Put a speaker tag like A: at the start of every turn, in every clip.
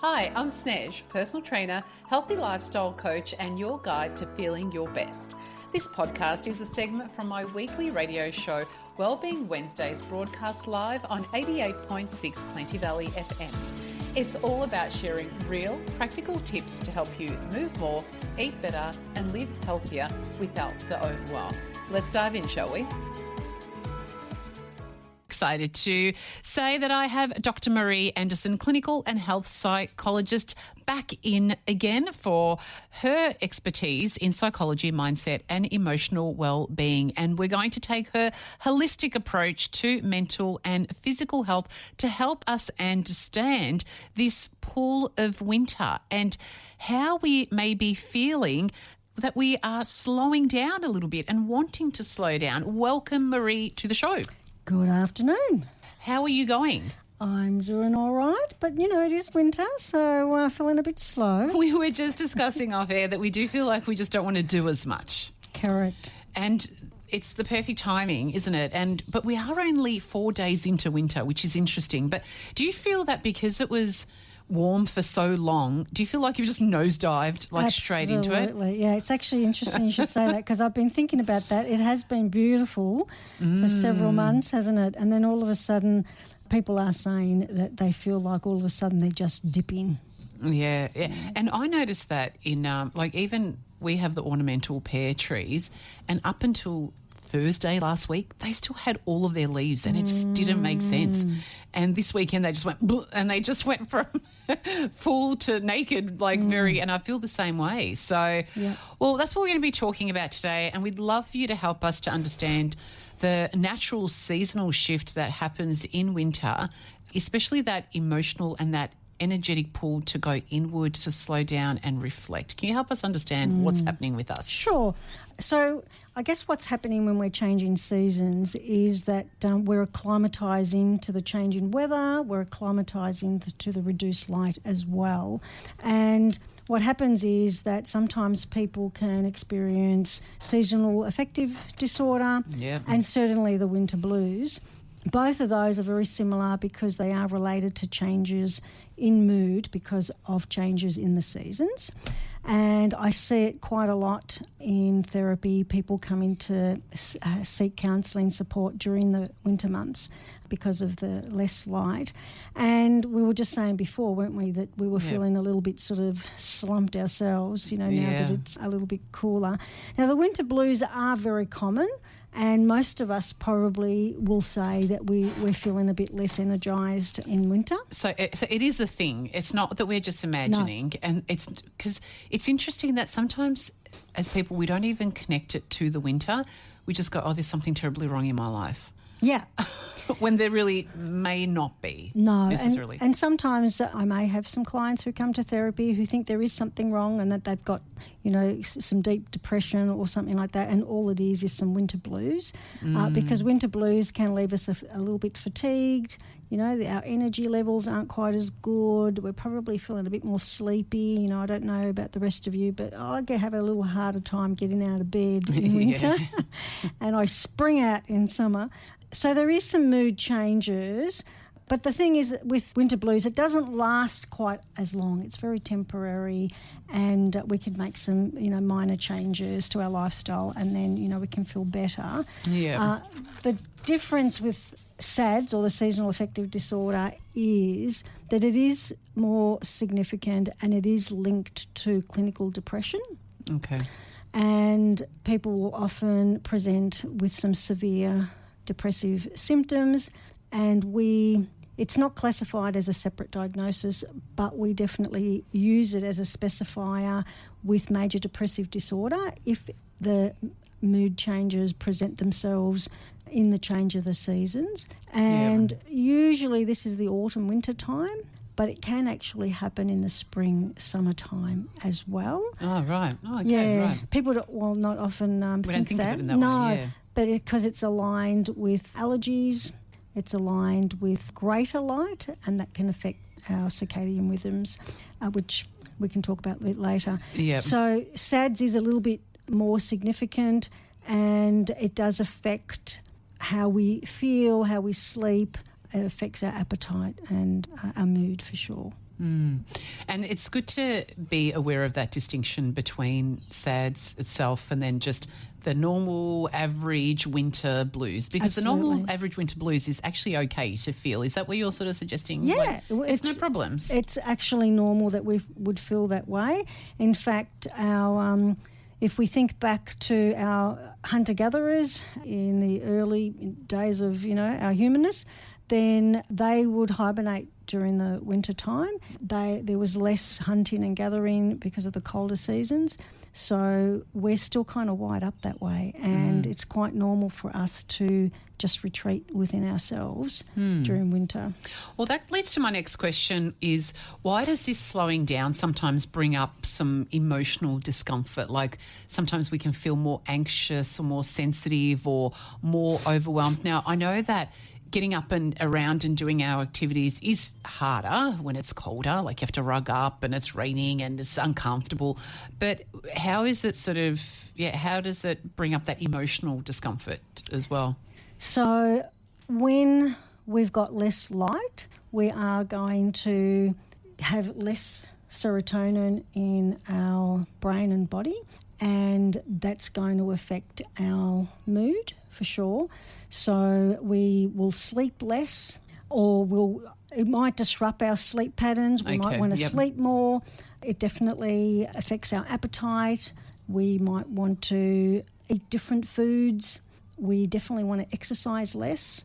A: Hi, I'm Snez, personal trainer, healthy lifestyle coach, and your guide to feeling your best. This podcast is a segment from my weekly radio show, Wellbeing Wednesdays, broadcast live on 88.6 Plenty Valley FM. It's all about sharing real, practical tips to help you move more, eat better, and live healthier without the overwhelm. Let's dive in, shall we? Excited to say that I have Dr. Marie Anderson, clinical and health psychologist, back in again for her expertise in psychology, mindset and emotional well-being. And we're going to take her holistic approach to mental and physical health to help us understand this pull of winter and how we may be feeling that we are slowing down a little bit and wanting to slow down. Welcome, Marie, to the show.
B: Good afternoon.
A: How are you going?
B: I'm doing all right, but, you know, it is winter, so feeling a bit slow.
A: We were just discussing off air that we do feel like we just don't want to do as much.
B: Correct.
A: And it's the perfect timing, isn't it? But we are only 4 days into winter, which is interesting. But do you feel that because it was warm for so long, do you feel like you've just nosedived straight into it?
B: Absolutely, yeah. It's actually interesting you should say that, because I've been thinking about that. It has been beautiful for several months, hasn't it? And then all of a sudden people are saying that they feel like all of a sudden they're just dipping.
A: Yeah. And I noticed that in even we have the ornamental pear trees, and up until Thursday last week, they still had all of their leaves and it just didn't make sense. And this weekend they just went and they just went from full to naked, and I feel the same way. So, Well, that's what we're going to be talking about today, and we'd love for you to help us to understand the natural seasonal shift that happens in winter, especially that emotional and that energetic pull to go inward, to slow down and reflect. Can you help us understand what's happening with us?
B: Sure. So I guess what's happening when we're changing seasons is that we're acclimatising to the change in weather, we're acclimatising to the reduced light as well. And what happens is that sometimes people can experience seasonal affective disorder and certainly the winter blues. Both of those are very similar because they are related to changes in mood because of changes in the seasons. And I see it quite a lot in therapy, people coming to seek counselling support during the winter months because of the less light. And we were just saying before, weren't we, that we were feeling a little bit sort of slumped ourselves, now that it's a little bit cooler. Now, the winter blues are very common, and most of us probably will say that we're feeling a bit less energised in winter.
A: So it is a thing. It's not that we're just imagining. No. And it's because it's interesting that sometimes as people we don't even connect it to the winter. We just go, oh, there's something terribly wrong in my life.
B: Yeah.
A: When there really may not be necessarily.
B: And sometimes I may have some clients who come to therapy who think there is something wrong and that they've got, some deep depression or something like that, and all it is some winter blues because winter blues can leave us a little bit fatigued. Our energy levels aren't quite as good. We're probably feeling a bit more sleepy. I don't know about the rest of you, but I have a little harder time getting out of bed in winter and I spring out in summer. So there is some mood changes, but the thing is with winter blues, it doesn't last quite as long. It's very temporary, and we can make some, minor changes to our lifestyle, and then, we can feel better. Yeah. The difference with SADS, or the seasonal affective disorder, is that it is more significant and it is linked to clinical depression.
A: Okay.
B: And people will often present with some severe depressive symptoms, and it's not classified as a separate diagnosis, but we definitely use it as a specifier with major depressive disorder if the mood changes present themselves in the change of the seasons. And usually this is the autumn winter time, but it can actually happen in the spring summertime as well.
A: Oh, right. Oh, okay, right.
B: People not often
A: we don't think
B: that.
A: Of it in that way,
B: but because it's aligned with allergies, it's aligned with greater light, and that can affect our circadian rhythms, which we can talk about a bit later. Yep. So SADS is a little bit more significant, and it does affect how we feel, how we sleep, it affects our appetite and our mood for sure.
A: And it's good to be aware of that distinction between SADS itself and then just the normal average winter blues, because the normal average winter blues is actually okay to feel. Is that what you're sort of suggesting?
B: Yeah.
A: Like, it's no problems.
B: It's actually normal that we would feel that way. In fact, our if we think back to our hunter-gatherers in the early days of, our humanness, then they would hibernate during the winter time. There was less hunting and gathering because of the colder seasons. So we're still kind of wired up that way, and it's quite normal for us to just retreat within ourselves during winter.
A: Well, that leads to my next question is, why does this slowing down sometimes bring up some emotional discomfort? Like sometimes we can feel more anxious or more sensitive or more overwhelmed. Now, I know that getting up and around and doing our activities is harder when it's colder, like you have to rug up and it's raining and it's uncomfortable. But how is it how does it bring up that emotional discomfort as well?
B: So when we've got less light, we are going to have less serotonin in our brain and body, and that's going to affect our mood for sure. So we will sleep less, or it might disrupt our sleep patterns. We might want to sleep more. It definitely affects our appetite. We might want to eat different foods. We definitely want to exercise less,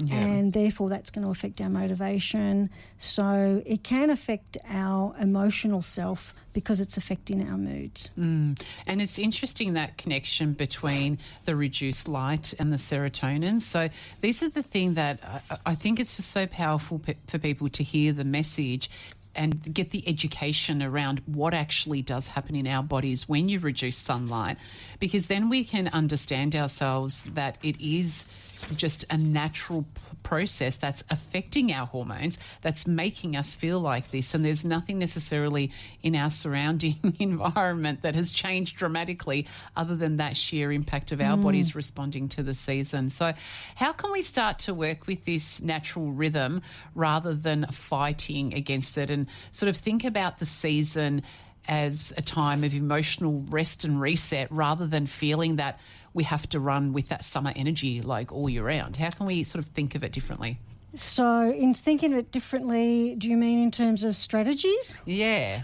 B: and therefore that's going to affect our motivation. So it can affect our emotional self because it's affecting our moods.
A: And it's interesting, that connection between the reduced light and the serotonin. So these are the thing that I think it's just so powerful for people to hear the message and get the education around what actually does happen in our bodies when you reduce sunlight, because then we can understand ourselves that it is just a natural process that's affecting our hormones, that's making us feel like this, and there's nothing necessarily in our surrounding environment that has changed dramatically other than that sheer impact of our bodies responding to the season. So how can we start to work with this natural rhythm rather than fighting against it, and sort of think about the season as a time of emotional rest and reset rather than feeling that we have to run with that summer energy like all year round? How can we sort of think of it differently?
B: So in thinking of it differently, do you mean in terms of strategies?
A: Yeah.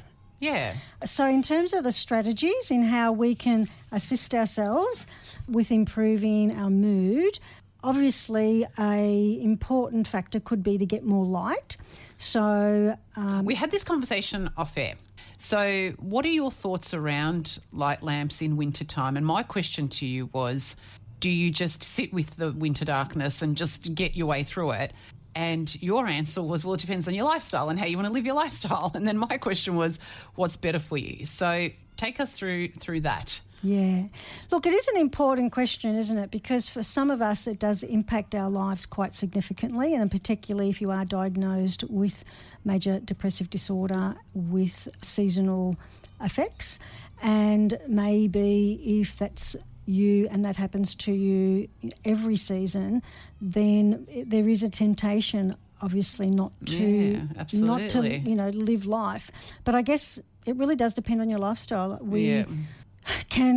B: So in terms of the strategies in how we can assist ourselves with improving our mood, obviously a important factor could be to get more light. So
A: we had this conversation off air. So what are your thoughts around light lamps in wintertime? And my question to you was, do you just sit with the winter darkness and just get your way through it? And your answer was, well, it depends on your lifestyle and how you want to live your lifestyle. And then my question was, what's better for you? So take us through that.
B: Yeah. Look, it is an important question, isn't it? Because for some of us, it does impact our lives quite significantly, and particularly if you are diagnosed with major depressive disorder with seasonal effects. And maybe if that's you and that happens to you every season, then there is a temptation, obviously, not to live life. But I guess it really does depend on your lifestyle.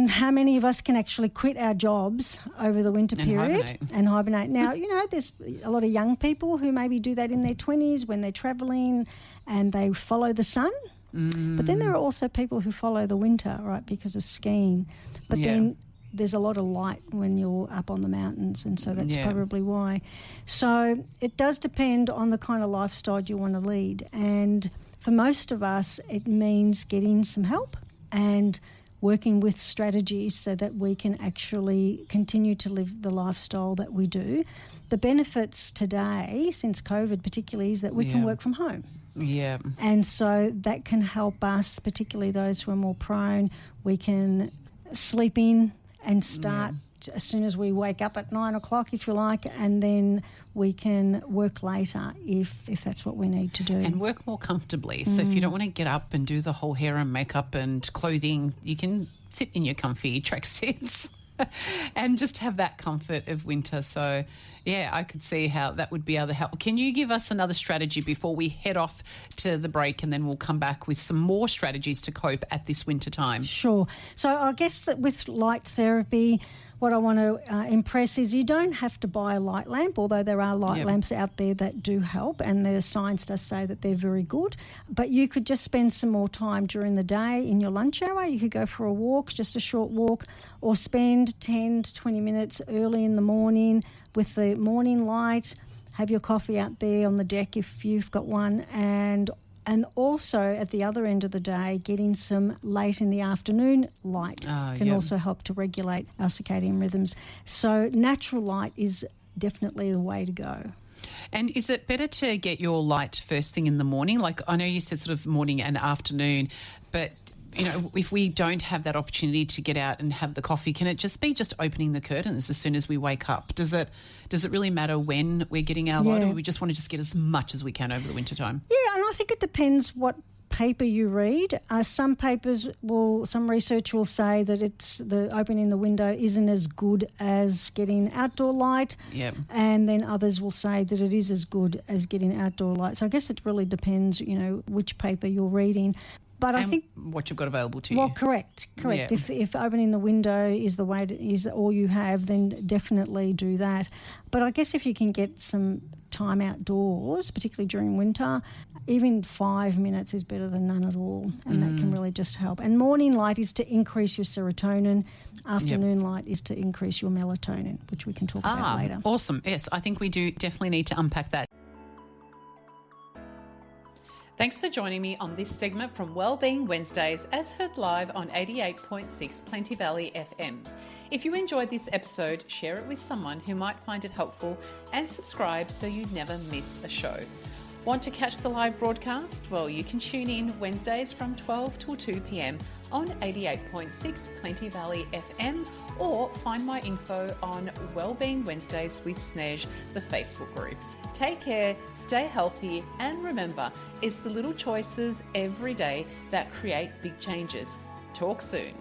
B: How many of us can actually quit our jobs over the winter period and hibernate? Now, there's a lot of young people who maybe do that in their 20s when they're travelling and they follow the sun. But then there are also people who follow the winter, right, because of skiing. But then there's a lot of light when you're up on the mountains, and so that's probably why. So it does depend on the kind of lifestyle you want to lead. And for most of us, it means getting some help and working with strategies so that we can actually continue to live the lifestyle that we do. The benefits today, since COVID particularly, is that we can work from home.
A: Yeah.
B: And so that can help us, particularly those who are more prone. We can sleep in and start as soon as we wake up at 9 o'clock, if you like, and then we can work later if that's what we need to do.
A: And work more comfortably. So if you don't want to get up and do the whole hair and makeup and clothing, you can sit in your comfy tracksuits. and just have that comfort of winter. So, yeah, I could see how that would be able to help. Can you give us another strategy before we head off to the break, and then we'll come back with some more strategies to cope at this winter time?
B: Sure. So I guess that with light therapy, what I want to impress is you don't have to buy a light lamp, although there are light lamps out there that do help, and the science does say that they're very good. But you could just spend some more time during the day in your lunch hour. You could go for a walk, just a short walk, or spend 10 to 20 minutes early in the morning with the morning light. Have your coffee out there on the deck if you've got one, and also at the other end of the day, getting some late in the afternoon light can also help to regulate our circadian rhythms. So natural light is definitely the way to go.
A: And is it better to get your light first thing in the morning? Like, I know you said sort of morning and afternoon, but you know, if we don't have that opportunity to get out and have the coffee, can it just be opening the curtains as soon as we wake up? Does it really matter when we're getting our light, or we just want to just get as much as we can over the winter time?
B: Yeah, and I think it depends what paper you read. Some research will say that it's the opening the window isn't as good as getting outdoor light.
A: Yep. And
B: then others will say that it is as good as getting outdoor light. So I guess it really depends, which paper you're reading. But I think
A: what you've got available to you.
B: Well, correct. Yeah. If opening the window is the way is all you have, then definitely do that. But I guess if you can get some time outdoors, particularly during winter, even 5 minutes is better than none at all, and that can really just help. And morning light is to increase your serotonin. Afternoon light is to increase your melatonin, which we can talk about later.
A: Awesome. Yes, I think we do definitely need to unpack that. Thanks for joining me on this segment from Wellbeing Wednesdays, as heard live on 88.6 Plenty Valley FM. If you enjoyed this episode, share it with someone who might find it helpful, and subscribe so you never miss a show. Want to catch the live broadcast? Well, you can tune in Wednesdays from 12 till 2 p.m. on 88.6 Plenty Valley FM, or find my info on Wellbeing Wednesdays with Snez, the Facebook group. Take care, stay healthy, and remember, it's the little choices every day that create big changes. Talk soon.